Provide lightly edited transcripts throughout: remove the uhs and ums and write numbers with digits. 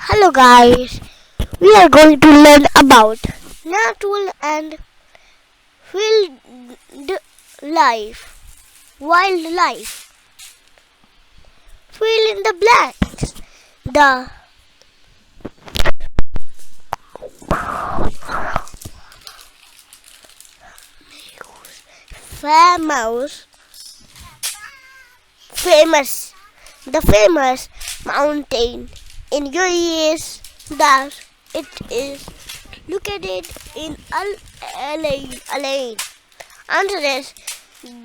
Hello guys, we are going to learn about natural and wildlife. Fill in the blanks. The famous, famous, the famous mountain in UAE is that it is located in Al-Alain. Answer is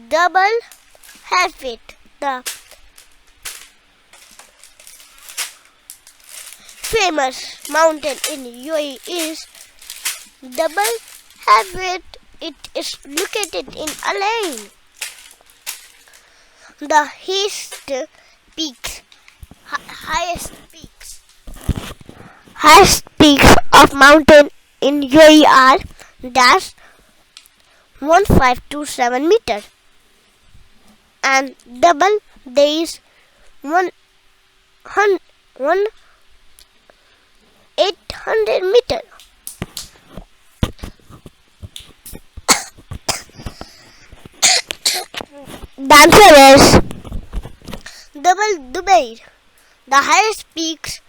double Hafid. The famous mountain in UAE is double Hafid. It is located in Alain. The highest peaks of mountain in UAE are dash 1527 meter and double days 800 meter. The answer is double Dubai. The highest peaks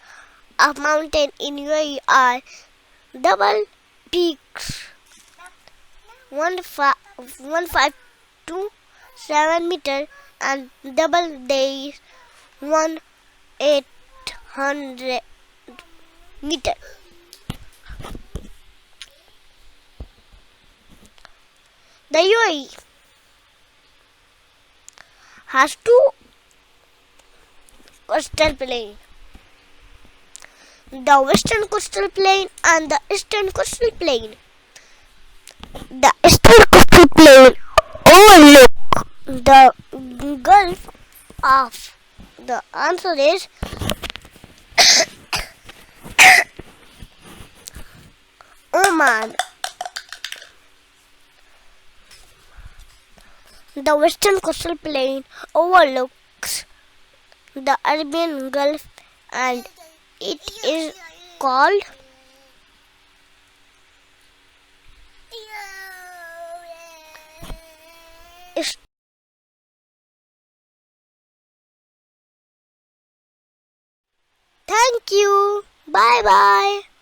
of mountain in UAE are double peaks 1527 meter and double days 1800 meter. The UAE has two coastal plains, the western coastal plain and the eastern coastal plain. The eastern coastal plain overlooks the Gulf of. The answer is Oman. The western coastal plain overlooks the Arabian Gulf and it is called Thank you. Bye bye.